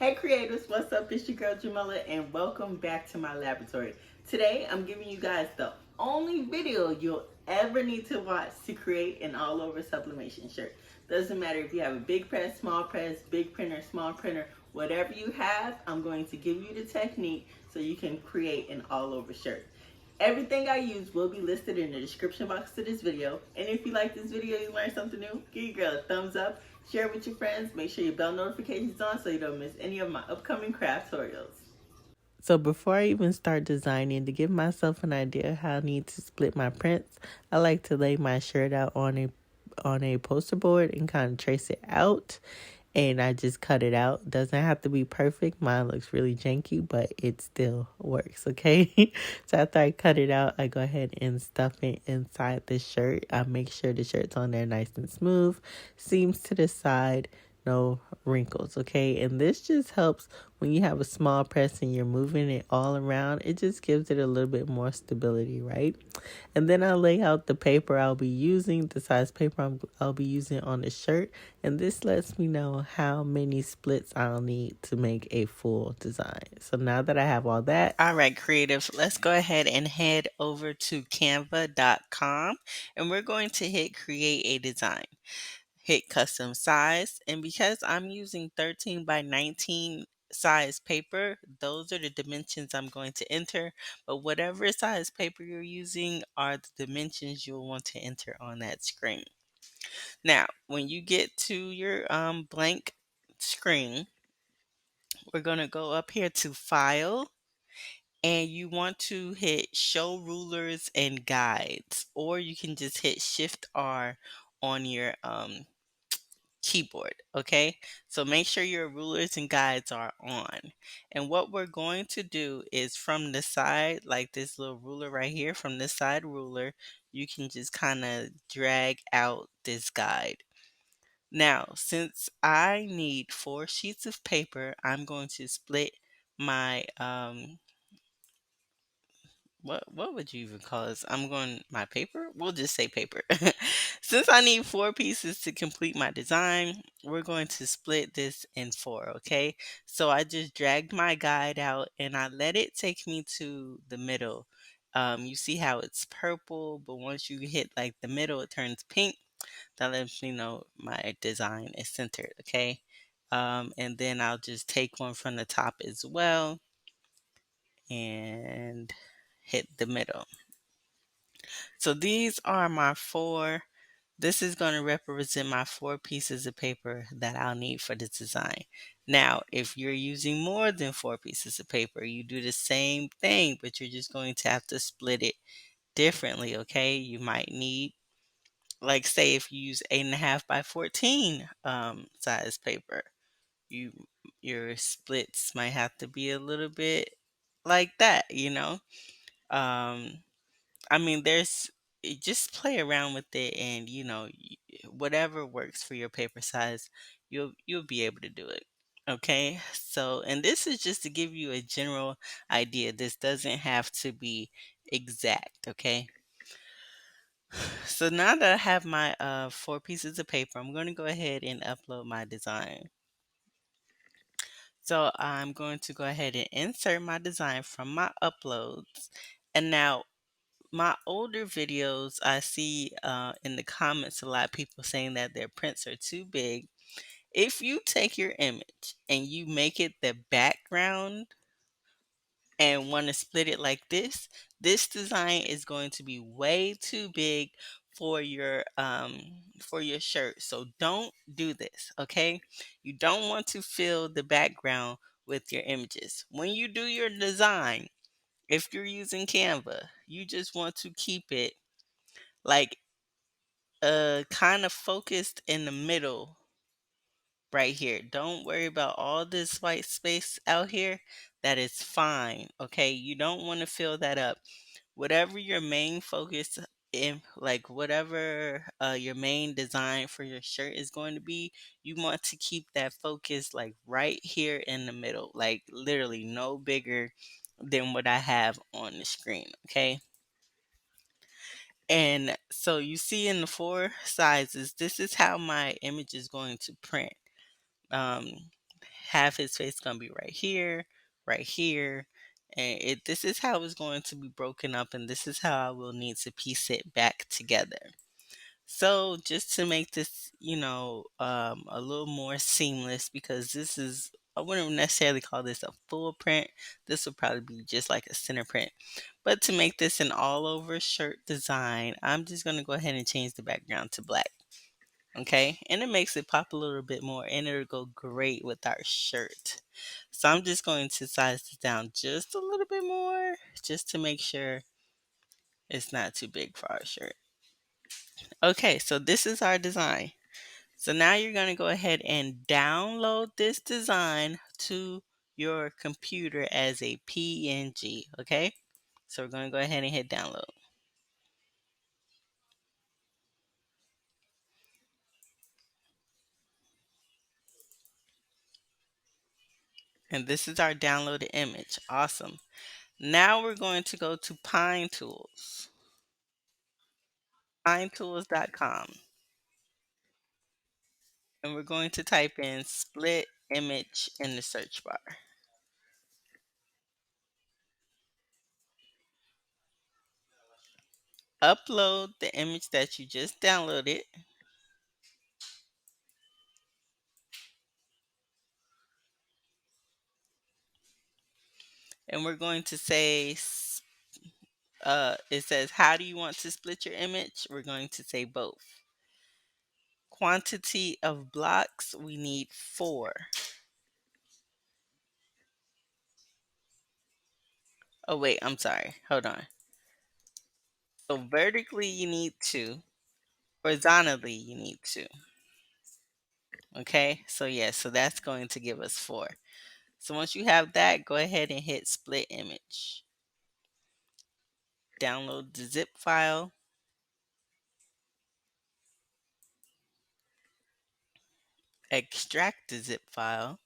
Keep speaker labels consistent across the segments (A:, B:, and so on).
A: Hey creators, what's up? It's your girl Jamila and welcome back to my laboratory. Today I'm giving you guys the only video you'll ever need to watch to create an all over sublimation shirt. Doesn't matter if you have a big press, small press, big printer, small printer, whatever you have, I'm going to give you the technique so you can create an all over shirt. Everything I use will be listed in the description box to this video. And if you like this video, you learned something new, give your girl a thumbs up, share it with your friends, make sure your bell notifications on so you don't miss any of my upcoming craft tutorials. So before I even start designing, to give myself an idea how I need to split my prints, I like to lay my shirt out on a poster board and kind of trace it out. And I just cut it out. Doesn't have to be perfect. Mine looks really janky, but it still works, okay? So after I cut it out, I go ahead and stuff it inside the shirt. I make sure the shirt's on there nice and smooth. Seams to the side, no wrinkles, okay? And this just helps when you have a small press and you're moving it all around. It just gives it a little bit more stability, right? And then I'll lay out the paper I'll be using, the size paper I'll be using on the shirt. And this lets me know how many splits I'll need to make a full design. So now that I have all that. All right, creative, let's go ahead and head over to canva.com and we're going to hit create a design. Hit custom size, and because I'm using 13 by 19 size paper, those are the dimensions I'm going to enter. But whatever size paper you're using are the dimensions you'll want to enter on that screen. Now, when you get to your blank screen, we're going to go up here to File, and you want to hit Show Rulers and Guides, or you can just hit Shift R on your keyboard. Okay, so make sure your rulers and guides are on. And what we're going to do is from the side, like this little ruler right here, from this side ruler, you can just kind of drag out this guide. Now, since I need 4 sheets of paper, I'm going to split my what would you even call this? I'm going my paper? We'll just say paper. Since I need 4 pieces to complete my design, we're going to split this in 4, okay? So I just dragged my guide out and I let it take me to the middle. You see how it's purple, but once you hit like the middle, it turns pink. That lets me know my design is centered, okay? And then I'll just take one from the top as well and hit the middle. So these are my 4. This is going to represent my 4 pieces of paper that I'll need for the design. Now, if you're using more than 4 pieces of paper, you do the same thing, but you're just going to have to split it differently, okay? You might need, like say if you use 8.5 by 14 size paper, you your splits might have to be a little bit like that, you know? Um, I mean, just play around with it, and whatever works for your paper size, you'll be able to do it. Okay, so and this is just to give you a general idea. This doesn't have to be exact. Okay, so now that I have my 4 pieces of paper, I'm going to go ahead and upload my design. So I'm going to go ahead and insert my design from my uploads, and now my older videos, I see in the comments a lot of people saying that their prints are too big. If you take your image and you make it the background and want to split it like this design is going to be way too big for your shirt. So don't do this, okay? You don't want to fill the background with your images. When you do your design, if you're using Canva, you just want to keep it like kind of focused in the middle right here. Don't worry about all this white space out here. That is fine. Okay. You don't want to fill that up. Whatever your main focus in, like whatever your main design for your shirt is going to be, you want to keep that focus like right here in the middle, like literally no bigger than what I have on the screen. Okay. And so you see in the 4 sizes, this is how my image is going to print. Um, half his face gonna be right here, and this is how it's going to be broken up, and this is how I will need to piece it back together. So just to make this, a little more seamless, because this is, I wouldn't necessarily call this a full print. This would probably be just like a center print. But to make this an all over shirt design, I'm just going to go ahead and change the background to black. Okay, and it makes it pop a little bit more, and it'll go great with our shirt. So I'm just going to size this down just a little bit more, just to make sure it's not too big for our shirt. Okay, so this is our design. So now you're going to go ahead and download this design to your computer as a PNG. Okay, so we're going to go ahead and hit download. And this is our downloaded image. Awesome. Now we're going to go to Pine Tools, pinetools.com. And we're going to type in split image in the search bar. Upload the image that you just downloaded. And we're going to say, it says, how do you want to split your image? We're going to say both. Quantity of blocks, we need 4. Oh, wait, I'm sorry. Hold on. So vertically, you need 2. Horizontally, you need 2. Okay, so yeah, so that's going to give us 4. So once you have that, go ahead and hit split image. Download the zip file. Extract the zip file.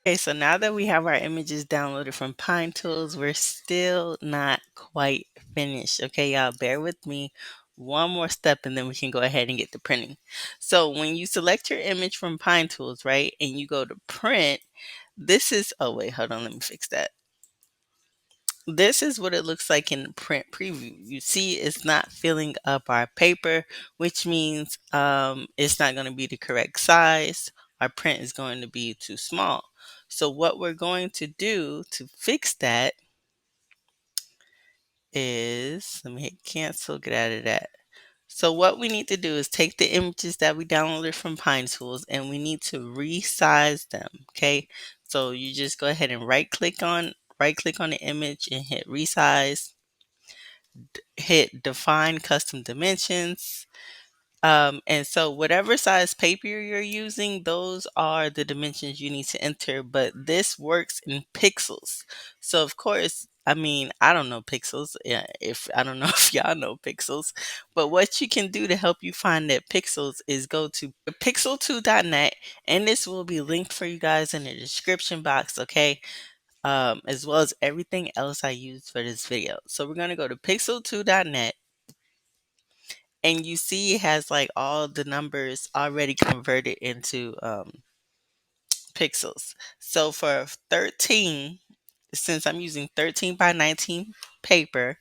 A: Okay, so now that we have our images downloaded from Pine Tools, we're still not quite finished. Okay, y'all, bear with me. One more step and then we can go ahead and get to printing. So when you select your image from Pine Tools, right, and you go to print, this is, oh wait, hold on, let me fix that. This is what it looks like in the print preview. You see it's not filling up our paper, which means it's not going to be the correct size. Our print is going to be too small. So what we're going to do to fix that is, let me hit cancel, get out of that. So what we need to do is take the images that we downloaded from Pine Tools and we need to resize them. Okay, so you just go ahead and right click on the image and hit resize. Hit define custom dimensions. And so whatever size paper you're using, those are the dimensions you need to enter, but this works in pixels. So of course, I mean, I don't know pixels. Yeah, if I don't know if y'all know pixels, but what you can do to help you find that pixels is go to pixel2.net, and this will be linked for you guys in the description box, okay? As well as everything else I used for this video. So we're going to go to pixel2.net, and you see it has like all the numbers already converted into pixels. So for 13, since I'm using 13 by 19 paper,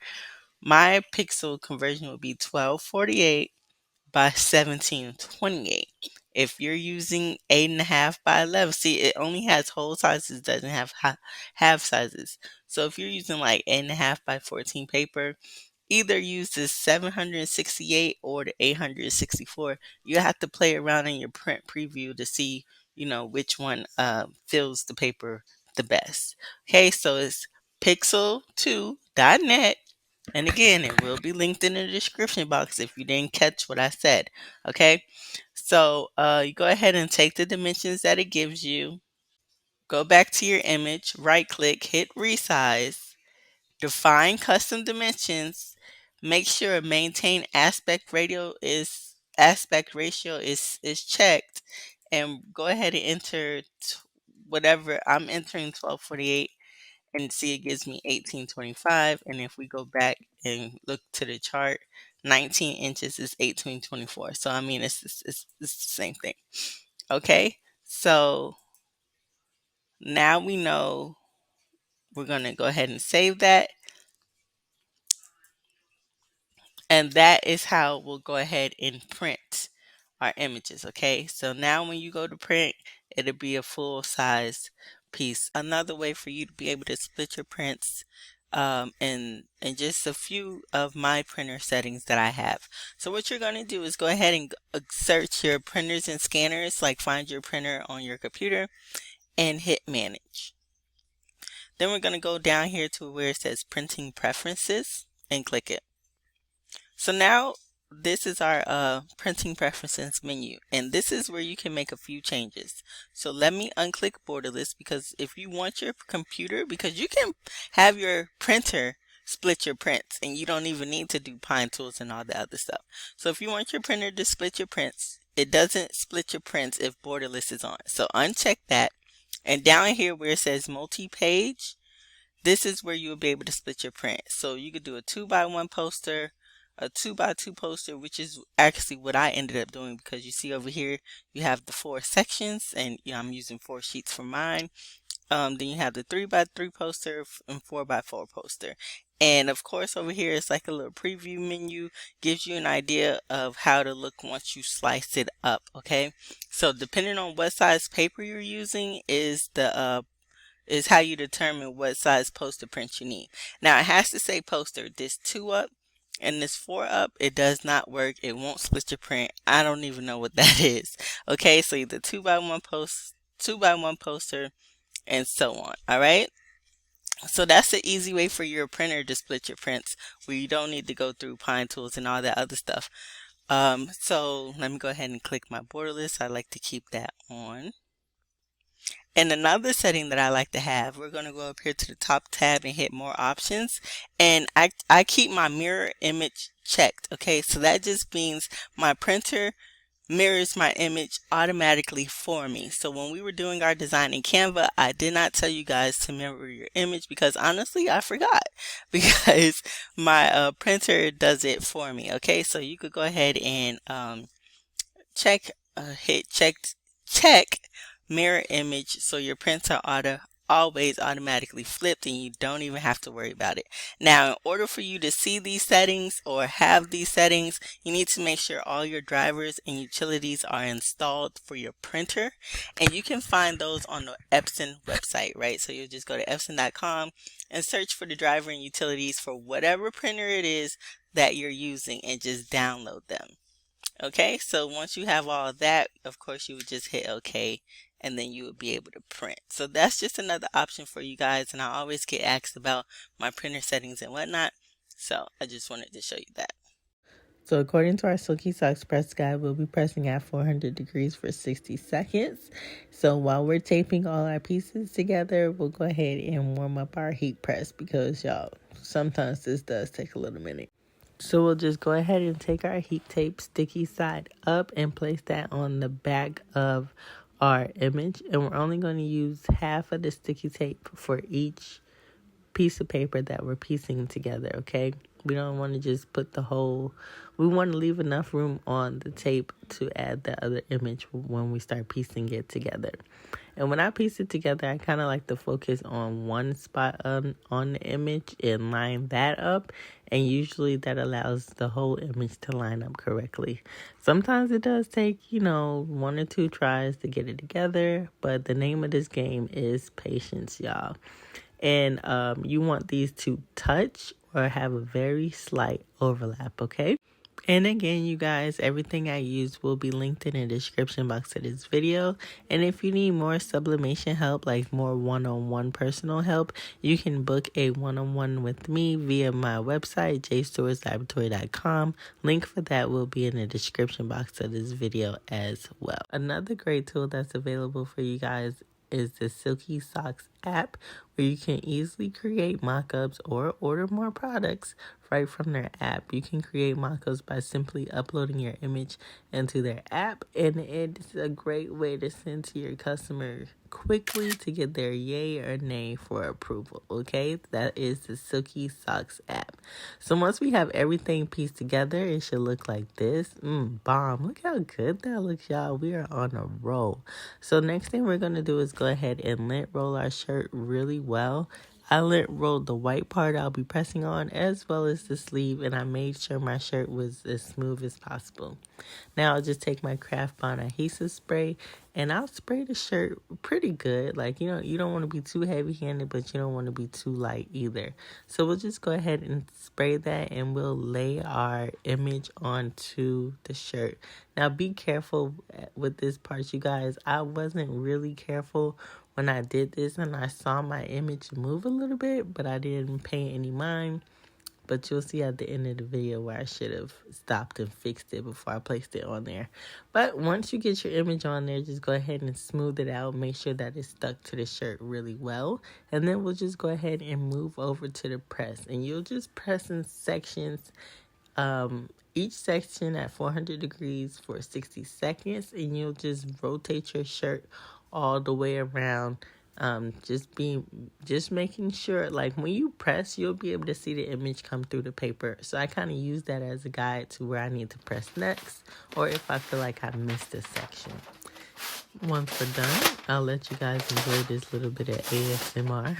A: my pixel conversion would be 1248 by 1728. If you're using 8.5 by 11, see, it only has whole sizes, doesn't have half sizes. So if you're using like 8.5 by 14 paper, either use the 768 or the 864. You have to play around in your print preview to see, which one fills the paper the best. Okay, so it's pixel2.net. And again, it will be linked in the description box if you didn't catch what I said. Okay, so you go ahead and take the dimensions that it gives you. Go back to your image, right click, hit resize, define custom dimensions. Make sure maintain aspect ratio is checked, and go ahead and enter whatever. I'm entering 1248, and see it gives me 1825. And if we go back and look to the chart, 19 inches is 1824. So I mean, it's the same thing. Okay, so now we know we're going to go ahead and save that. And that is how we'll go ahead and print our images. Okay, so now when you go to print, it'll be a full size piece. Another way for you to be able to split your prints and just a few of my printer settings that I have. So what you're going to do is go ahead and search your printers and scanners, like find your printer on your computer and hit manage. Then we're going to go down here to where it says printing preferences and click it. So now this is our printing preferences menu, and this is where you can make a few changes. So let me unclick borderless, because if you want your computer, because you can have your printer split your prints and you don't even need to do Pine Tools and all the other stuff. So if you want your printer to split your prints, it doesn't split your prints if borderless is on. So uncheck that, and down here where it says multi-page, this is where you'll be able to split your print. So you could do a 2x1 poster, a 2x2 poster, which is actually what I ended up doing, because you see over here you have the 4 sections, and I'm using 4 sheets for mine. Then you have the 3x3 poster and 4x4 poster, and of course over here it's like a little preview menu, gives you an idea of how to look once you slice it up. Okay, so depending on what size paper you're using is how you determine what size poster print you need. Now it has to say poster. This 2 up and this 4 up, it does not work. It won't split your print. I don't even know what that is. Okay, so either 2x1 poster, and so on. All right. So that's the easy way for your printer to split your prints, where you don't need to go through Pine Tools and all that other stuff. So let me go ahead and click my borderless. I like to keep that on. And another setting that I like to have, we're going to go up here to the top tab and hit more options. And I keep my mirror image checked. Okay, so that just means my printer mirrors my image automatically for me. So when we were doing our design in Canva, I did not tell you guys to mirror your image, because honestly I forgot, because my printer does it for me. Okay, so you could go ahead and check mirror image, so your prints are always automatically flipped and you don't even have to worry about it. Now, in order for you to see these settings or have these settings, you need to make sure all your drivers and utilities are installed for your printer, and you can find those on the Epson website, right? So you'll just go to epson.com and search for the driver and utilities for whatever printer it is that you're using and just download them. Okay, so once you have all of that, of course you would just hit OK, and then you would be able to print. So that's just another option for you guys, and I always get asked about my printer settings and whatnot, so I just wanted to show you that. So according to our Silky Socks press guide, we'll be pressing at 400 degrees for 60 seconds. So while we're taping all our pieces together, we'll go ahead and warm up our heat press, because y'all, sometimes this does take a little minute. So we'll just go ahead and take our heat tape sticky side up and place that on the back of our image. And we're only going to use half of the sticky tape for each piece of paper that we're piecing together, okay? We don't want to just put the whole, we want to leave enough room on the tape to add the other image when we start piecing it together. And when I piece it together, I kind of like to focus on one spot on the image and line that up. And usually that allows the whole image to line up correctly. Sometimes it does take, 1 or 2 tries to get it together. But the name of this game is patience, y'all. And you want these to touch or have a very slight overlap, okay? And again, you guys, everything I use will be linked in the description box of this video. And if you need more sublimation help, like more one-on-one personal help, you can book a one-on-one with me via my website, jstewartslaboratory.com. Link for that will be in the description box of this video as well. Another great tool that's available for you guys is the Silky Socks app where you can easily create mockups or order more products right from their app. You can create mockups by simply uploading your image into their app, and it's a great way to send to your customer quickly to get their yay or nay for approval. Okay, that is the Silky Socks app. So once we have everything pieced together, it should look like this. Bomb. Look how good that looks, y'all. We are on a roll. So next thing we're going to do is go ahead and lint roll our shirt really well. I lint rolled the white part I'll be pressing on as well as the sleeve, and I made sure my shirt was as smooth as possible. Now I'll just take my Craft Bond adhesive spray and I'll spray the shirt pretty good. Like, you know, you don't want to be too heavy-handed, but you don't want to be too light either. So we'll just go ahead and spray that, and we'll lay our image onto the shirt. Now be careful with this part, you guys. I wasn't really careful when I did this, and I saw my image move a little bit, but I didn't pay any mind. But you'll see at the end of the video where I should have stopped and fixed it before I placed it on there. But once you get your image on there, just go ahead and smooth it out. Make sure that it's stuck to the shirt really well. And then we'll just go ahead and move over to the press. And you'll just press in sections, each section at 400 degrees for 60 seconds. And you'll just rotate your shirt all the way around. Just making sure, like, when you press, you'll be able to see the image come through the paper. So I kind of use that as a guide to where I need to press next, or if I feel like I missed a section. Once we're done, I'll let you guys enjoy this little bit of ASMR.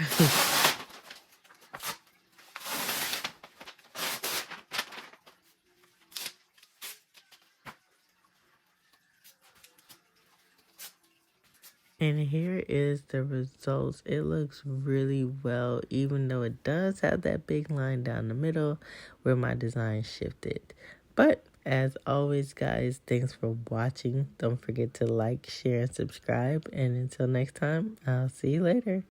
A: And here is the results. It looks really well, even though it does have that big line down the middle where my design shifted. But as always, guys, thanks for watching. Don't forget to like, share, and subscribe. And until next time, I'll see you later.